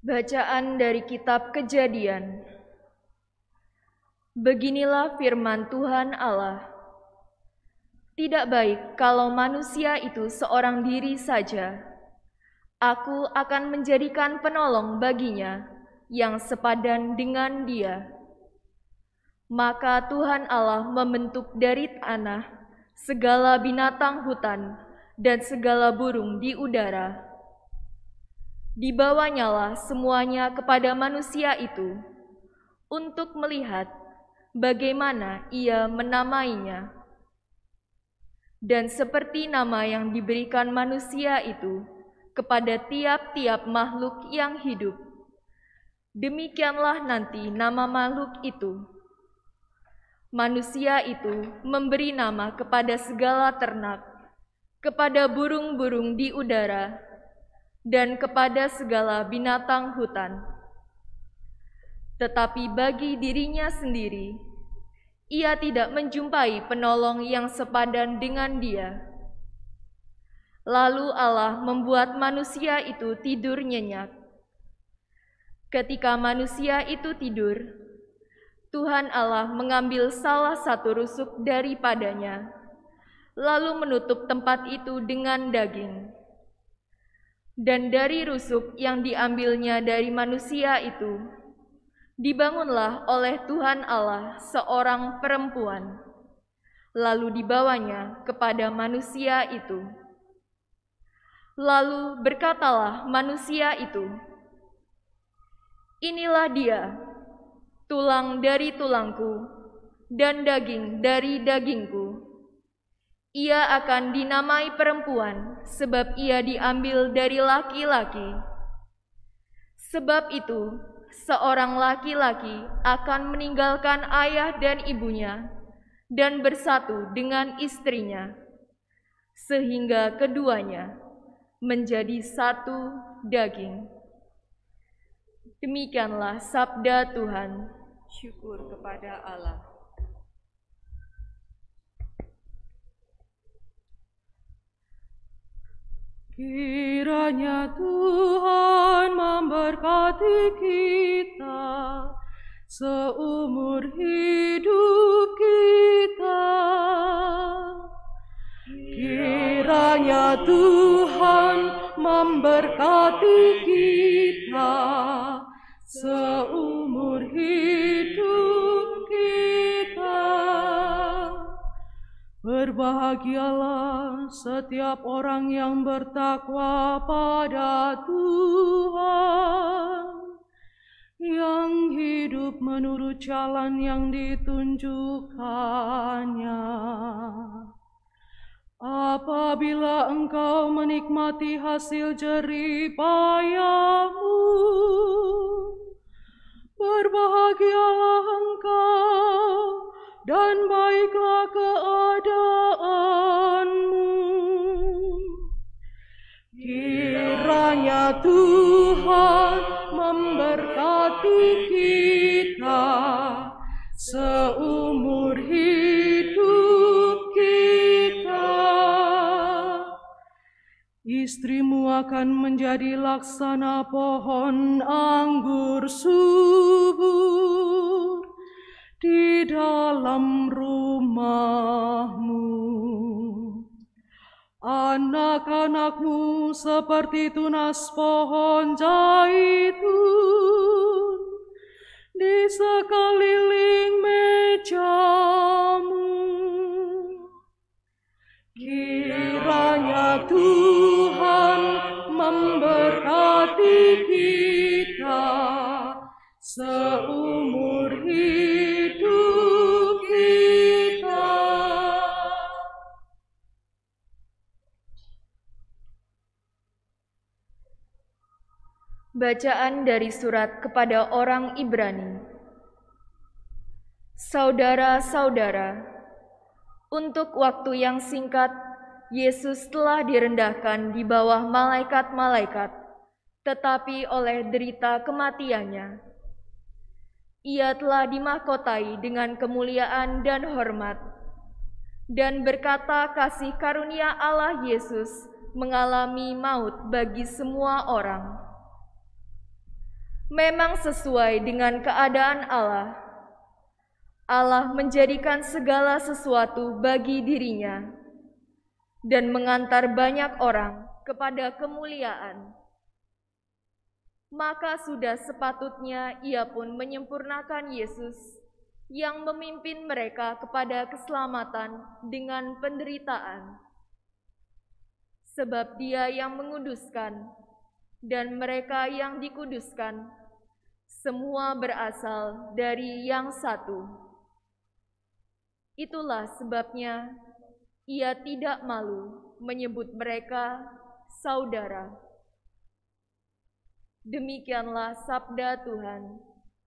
Bacaan dari Kitab Kejadian. Beginilah firman Tuhan Allah. Tidak baik kalau manusia itu seorang diri saja. Aku akan menjadikan penolong baginya yang sepadan dengan dia. Maka Tuhan Allah membentuk dari tanah segala binatang hutan dan segala burung di udara. Dibawanyalah semuanya kepada manusia itu untuk melihat bagaimana ia menamainya. Dan seperti nama yang diberikan manusia itu kepada tiap-tiap makhluk yang hidup, demikianlah nanti nama makhluk itu. Manusia itu memberi nama kepada segala ternak, kepada burung-burung di udara, dan kepada segala binatang hutan. Tetapi bagi dirinya sendiri, ia tidak menjumpai penolong yang sepadan dengan dia. Lalu Allah membuat manusia itu tidur nyenyak. Ketika manusia itu tidur, Tuhan Allah mengambil salah satu rusuk daripadanya, lalu menutup tempat itu dengan daging. Dan dari rusuk yang diambilnya dari manusia itu, dibangunlah oleh Tuhan Allah seorang perempuan, lalu dibawanya kepada manusia itu. Lalu berkatalah manusia itu, "Inilah dia, tulang dari tulangku dan daging dari dagingku. Ia akan dinamai perempuan, sebab ia diambil dari laki-laki. Sebab itu, seorang laki-laki akan meninggalkan ayah dan ibunya dan bersatu dengan istrinya, sehingga keduanya menjadi satu daging." Demikianlah sabda Tuhan. Syukur kepada Allah. Kiranya Tuhan memberkati kita seumur hidup kita. Kiranya Tuhan memberkati kita seumur hidup kita. Berbahagialah setiap orang yang bertakwa pada Tuhan, yang hidup menurut jalan yang ditunjukkannya. Apabila engkau menikmati hasil jerih payahmu, berbahagialah engkau dan baiklah keadaanmu. Kiranya Tuhan memberkati kita seumur hidup kita. Istrimu akan menjadi laksana pohon anggur subur di dalam rumahmu. Anak-anakmu seperti tunas pohon zaitun di sekeliling mejamu. Kiranya Tuhan memberkati kita seumur hidup kita. Bacaan dari surat kepada orang Ibrani. Saudara-saudara, untuk waktu yang singkat, Yesus telah direndahkan di bawah malaikat-malaikat, tetapi oleh derita kematiannya, Ia telah dimahkotai dengan kemuliaan dan hormat, dan berkata kasih karunia Allah Yesus mengalami maut bagi semua orang. Memang sesuai dengan keadaan Allah. Allah menjadikan segala sesuatu bagi dirinya dan mengantar banyak orang kepada kemuliaan. Maka sudah sepatutnya ia pun menyempurnakan Yesus yang memimpin mereka kepada keselamatan dengan penderitaan. Sebab Dia yang menguduskan dan mereka yang dikuduskan semua berasal dari yang satu. Itulah sebabnya ia tidak malu menyebut mereka saudara. Demikianlah sabda Tuhan.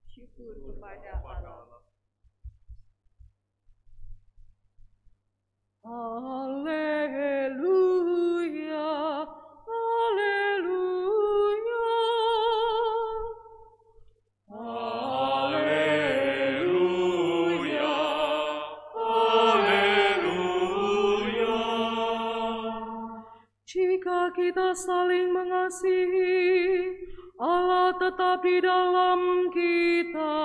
Syukur kepada Allah. Haleluya, haleluya, haleluya, haleluya. Jika kita saling mengasihi, Allah tetap di dalam kita,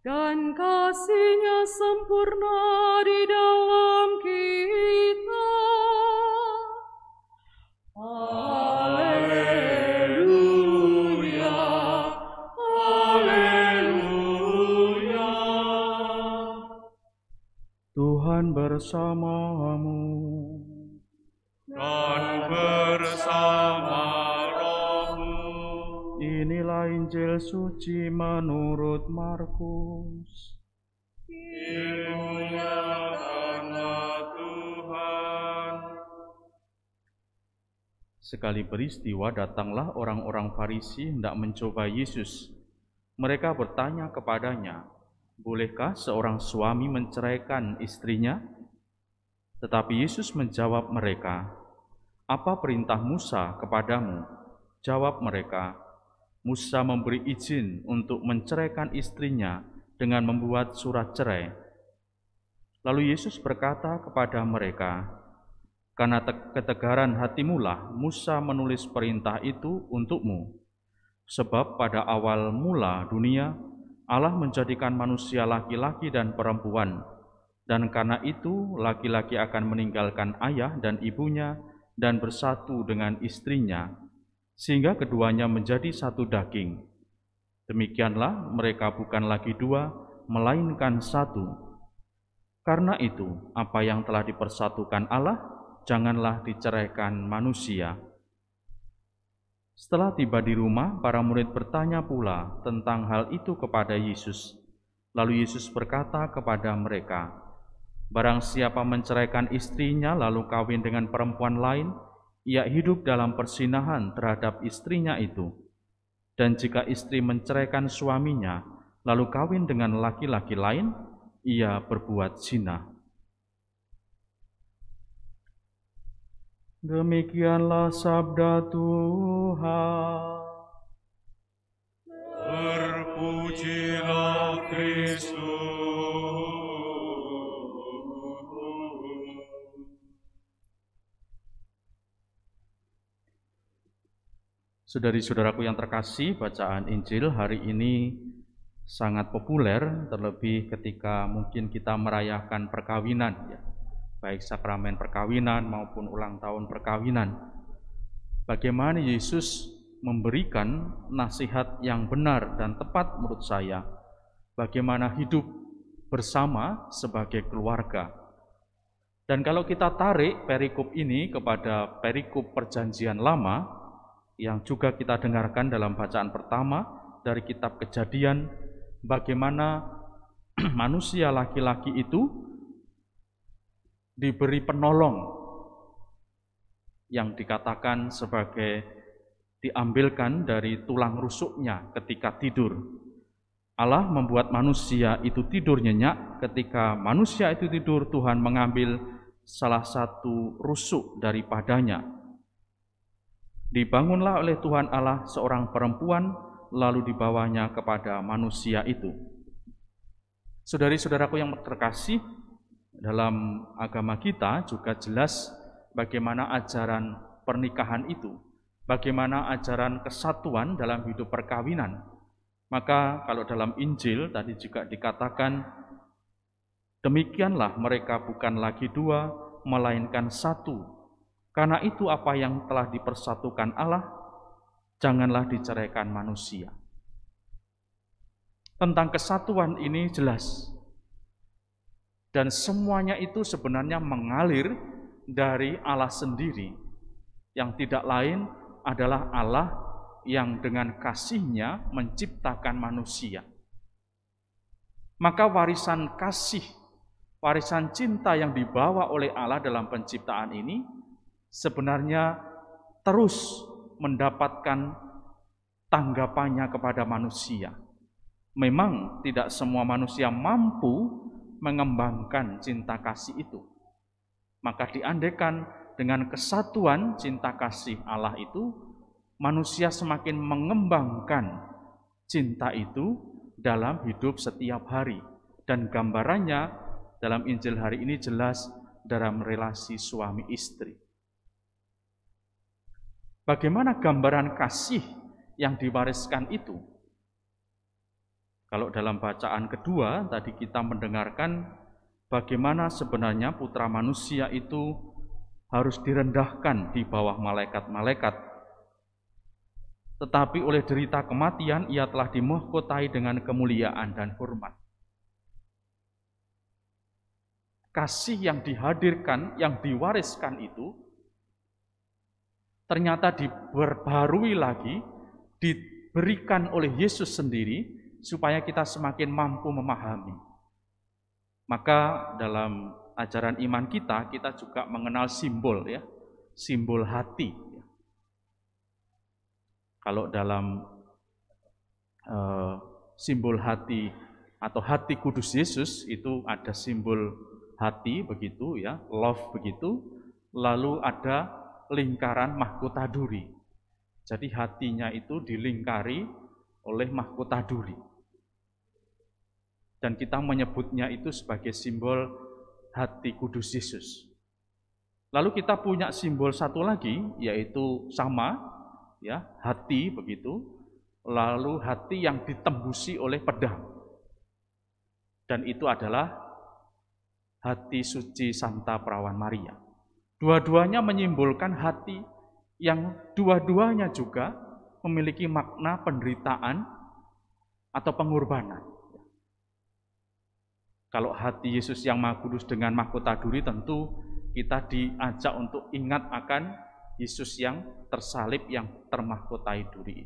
dan kasih-Nya sempurna di dalam kita. Haleluya, haleluya. Tuhan bersamamu dan bersama rohmu. Inilah Injil suci menurut Markus. Dimuliakanlah Tuhan. Sekali peristiwa datanglah orang-orang Farisi hendak mencoba Yesus. Mereka bertanya kepadanya, "Bolehkah seorang suami menceraikan istrinya?" Tetapi Yesus menjawab mereka, "Apa perintah Musa kepadamu?" Jawab mereka, "Musa memberi izin untuk menceraikan istrinya dengan membuat surat cerai." Lalu Yesus berkata kepada mereka, "Karena ketegaran hatimulah Musa menulis perintah itu untukmu. Sebab pada awal mula dunia, Allah menjadikan manusia laki-laki dan perempuan, dan karena itu laki-laki akan meninggalkan ayah dan ibunya dan bersatu dengan istrinya, sehingga keduanya menjadi satu daging. Demikianlah mereka bukan lagi dua, melainkan satu. Karena itu, apa yang telah dipersatukan Allah, janganlah diceraikan manusia." Setelah tiba di rumah, para murid bertanya pula tentang hal itu kepada Yesus. Lalu Yesus berkata kepada mereka, "Barang siapa menceraikan istrinya lalu kawin dengan perempuan lain, ia hidup dalam perzinahan terhadap istrinya itu. Dan jika istri menceraikan suaminya lalu kawin dengan laki-laki lain, ia berbuat zina." Demikianlah sabda Tuhan. Terpujilah Kristus. Saudari-saudaraku yang terkasih, bacaan Injil hari ini sangat populer, terlebih ketika mungkin kita merayakan perkawinan, ya, baik sakramen perkawinan maupun ulang tahun perkawinan. Bagaimana Yesus memberikan nasihat yang benar dan tepat menurut saya, bagaimana hidup bersama sebagai keluarga. Dan kalau kita tarik perikop ini kepada perikop Perjanjian Lama, yang juga kita dengarkan dalam bacaan pertama dari kitab Kejadian, bagaimana manusia laki-laki itu diberi penolong yang dikatakan sebagai diambilkan dari tulang rusuknya ketika tidur. Allah membuat manusia itu tidur nyenyak. Ketika manusia itu tidur, Tuhan mengambil salah satu rusuk daripadanya. Dibangunlah oleh Tuhan Allah seorang perempuan, lalu dibawanya kepada manusia itu. Saudari-saudaraku yang terkasih, dalam agama kita juga jelas bagaimana ajaran pernikahan itu, bagaimana ajaran kesatuan dalam hidup perkawinan. Maka kalau dalam Injil tadi juga dikatakan, demikianlah mereka bukan lagi dua, melainkan satu. Karena itu apa yang telah dipersatukan Allah, janganlah diceraikan manusia. Tentang kesatuan ini jelas. Dan semuanya itu sebenarnya mengalir dari Allah sendiri. Yang tidak lain adalah Allah yang dengan kasih-Nya menciptakan manusia. Maka warisan kasih, warisan cinta yang dibawa oleh Allah dalam penciptaan ini sebenarnya terus mendapatkan tanggapannya kepada manusia. Memang tidak semua manusia mampu mengembangkan cinta kasih itu. Maka diandaikan dengan kesatuan cinta kasih Allah itu, manusia semakin mengembangkan cinta itu dalam hidup setiap hari. Dan gambarannya dalam Injil hari ini jelas dalam relasi suami istri. Bagaimana gambaran kasih yang diwariskan itu? Kalau dalam bacaan kedua, tadi kita mendengarkan bagaimana sebenarnya putra manusia itu harus direndahkan di bawah malaikat-malaikat. Tetapi oleh derita kematian, ia telah dimahkotai dengan kemuliaan dan hormat. Kasih yang dihadirkan, yang diwariskan itu, ternyata diperbarui lagi, diberikan oleh Yesus sendiri, supaya kita semakin mampu memahami. Maka dalam ajaran iman kita juga mengenal simbol ya, simbol hati. Kalau dalam simbol hati atau hati kudus Yesus itu ada simbol hati begitu ya, love begitu, lalu ada lingkaran mahkota duri. Jadi hatinya itu dilingkari oleh mahkota duri. Dan kita menyebutnya itu sebagai simbol hati kudus Yesus. Lalu kita punya simbol satu lagi, yaitu sama, ya, hati begitu. Lalu hati yang ditembusi oleh pedang. Dan itu adalah hati suci Santa Perawan Maria. Dua-duanya menyimbolkan hati yang dua-duanya juga memiliki makna penderitaan atau pengorbanan. Kalau hati Yesus yang Maha Kudus dengan mahkota duri, tentu kita diajak untuk ingat akan Yesus yang tersalib, yang termahkotai duri.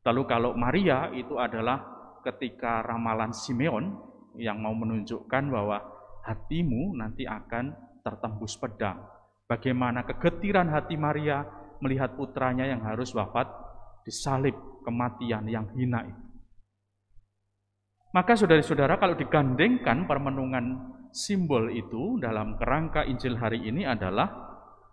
Lalu kalau Maria itu adalah ketika ramalan Simeon yang mau menunjukkan bahwa hatimu nanti akan tertembus pedang. Bagaimana kegetiran hati Maria melihat putranya yang harus wafat disalib, kematian yang hina itu. Maka saudara-saudara, kalau digandengkan permenungan simbol itu dalam kerangka Injil hari ini adalah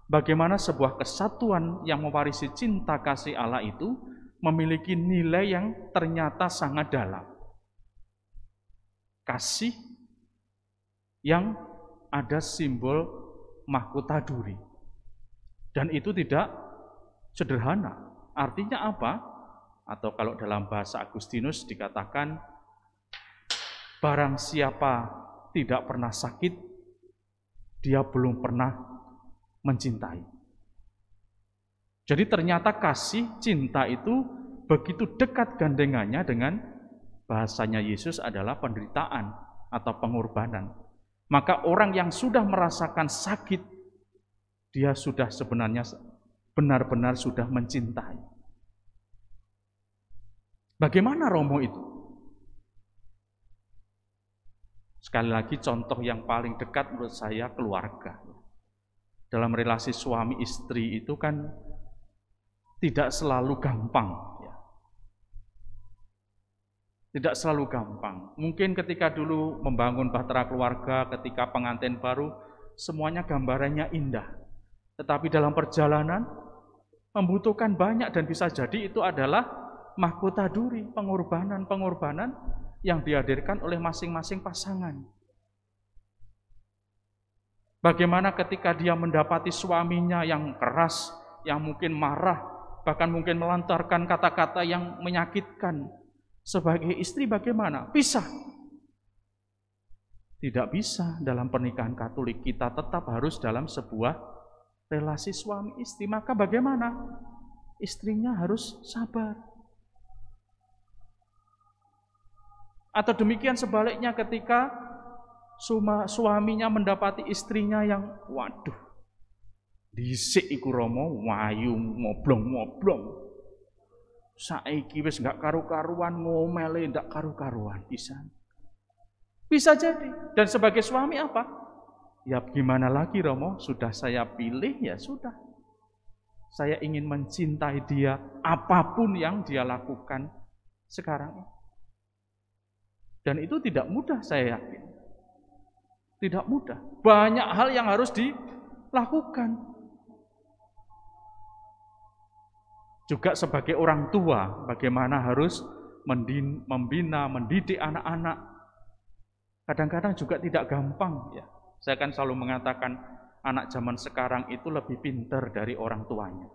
bagaimana sebuah kesatuan yang mewarisi cinta kasih Allah itu memiliki nilai yang ternyata sangat dalam. Kasih yang ada simbol mahkota duri. Dan itu tidak sederhana. Artinya apa? Atau kalau dalam bahasa Agustinus dikatakan, barang siapa tidak pernah sakit, dia belum pernah mencintai. Jadi ternyata kasih, cinta itu begitu dekat gandengannya dengan bahasanya Yesus adalah penderitaan atau pengorbanan. Maka orang yang sudah merasakan sakit, dia sudah sebenarnya benar-benar sudah mencintai. Bagaimana Romo itu? Sekali lagi contoh yang paling dekat menurut saya keluarga. Dalam relasi suami istri itu kan tidak selalu gampang. Tidak selalu gampang. Mungkin ketika dulu membangun bahtera keluarga, ketika pengantin baru, semuanya gambarannya indah. Tetapi dalam perjalanan membutuhkan banyak dan bisa jadi itu adalah mahkota duri, pengorbanan yang dihadirkan oleh masing-masing pasangan. Bagaimana ketika dia mendapati suaminya yang keras, yang mungkin marah, bahkan mungkin melontarkan kata-kata yang menyakitkan. Sebagai istri bagaimana? Pisah. Tidak bisa dalam pernikahan Katolik, kita tetap harus dalam sebuah relasi suami istri. Maka bagaimana? Istrinya harus sabar. Atau demikian sebaliknya ketika suaminya mendapati istrinya yang waduh, dhisik iku Rama wayu ngoblong-ngoblong. Saiki wis gak karu-karuan, ngomele ndak karu-karuan pisan. Bisa jadi. Dan sebagai suami apa? Ya gimana lagi Romo, sudah saya pilih ya sudah. Saya ingin mencintai dia apapun yang dia lakukan sekarang. Dan itu tidak mudah saya yakin. Tidak mudah. Banyak hal yang harus dilakukan. Juga sebagai orang tua, bagaimana harus membina, mendidik anak-anak. Kadang-kadang juga tidak gampang ya. Saya kan selalu mengatakan anak zaman sekarang itu lebih pintar dari orang tuanya.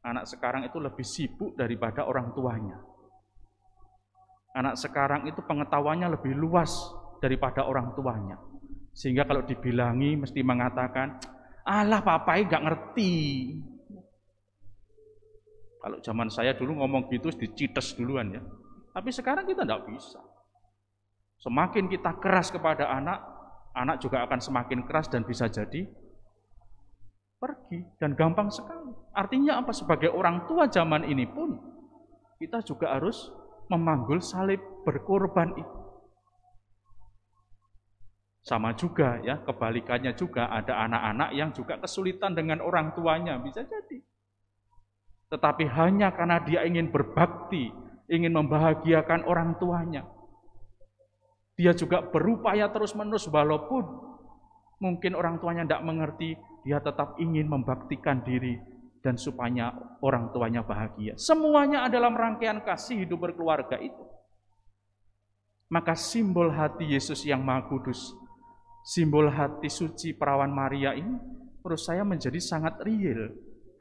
Anak sekarang itu lebih sibuk daripada orang tuanya. Anak sekarang itu pengetahuannya lebih luas daripada orang tuanya. Sehingga kalau dibilangi mesti mengatakan, alah papai gak ngerti. Kalau zaman saya dulu ngomong gitu dicites duluan ya. Tapi sekarang kita tidak bisa. Semakin kita keras kepada anak, anak juga akan semakin keras dan bisa jadi pergi. Dan gampang sekali. Artinya apa? Sebagai orang tua zaman ini pun, kita juga harus memanggul salib, berkorban itu. Sama juga ya, kebalikannya juga ada anak-anak yang juga kesulitan dengan orang tuanya, bisa jadi. Tetapi hanya karena dia ingin berbakti, ingin membahagiakan orang tuanya. Dia juga berupaya terus-menerus walaupun mungkin orang tuanya tidak mengerti, dia tetap ingin membaktikan diri dan supaya orang tuanya bahagia. Semuanya adalah rangkaian kasih hidup berkeluarga itu. Maka simbol hati Yesus yang Maha Kudus, simbol hati suci perawan Maria ini menurut saya menjadi sangat real.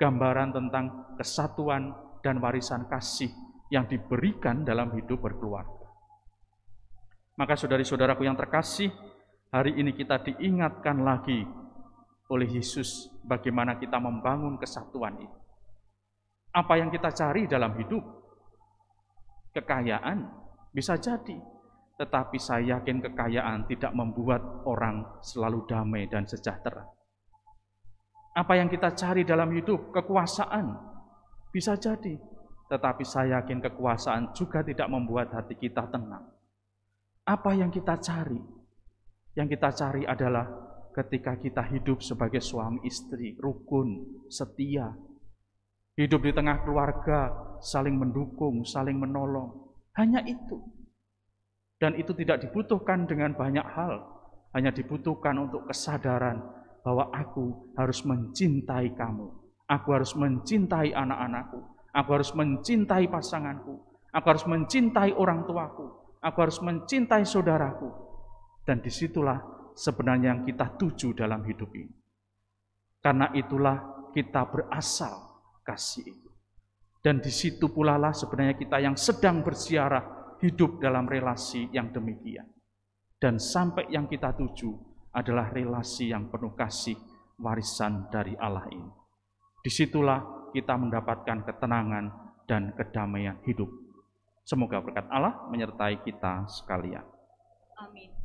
Gambaran tentang kesatuan dan warisan kasih yang diberikan dalam hidup berkeluarga. Maka saudari-saudaraku yang terkasih, hari ini kita diingatkan lagi oleh Yesus bagaimana kita membangun kesatuan itu. Apa yang kita cari dalam hidup? Kekayaan bisa jadi, tetapi saya yakin kekayaan tidak membuat orang selalu damai dan sejahtera. Apa yang kita cari dalam hidup? Kekuasaan. Bisa jadi. Tetapi saya yakin kekuasaan juga tidak membuat hati kita tenang. Apa yang kita cari? Yang kita cari adalah ketika kita hidup sebagai suami istri, rukun, setia. Hidup di tengah keluarga, saling mendukung, saling menolong. Hanya itu. Dan itu tidak dibutuhkan dengan banyak hal. Hanya dibutuhkan untuk kesadaran bahwa aku harus mencintai kamu, aku harus mencintai anak-anakku, aku harus mencintai pasanganku, aku harus mencintai orang tuaku, aku harus mencintai saudaraku. Dan disitulah sebenarnya yang kita tuju dalam hidup ini. Karena itulah kita berasal kasih itu. Dan disitu pula lah sebenarnya kita yang sedang berziarah hidup dalam relasi yang demikian. Dan sampai yang kita tuju adalah relasi yang penuh kasih, warisan dari Allah ini. Disitulah kita mendapatkan ketenangan dan kedamaian hidup. Semoga berkat Allah menyertai kita sekalian. Amin.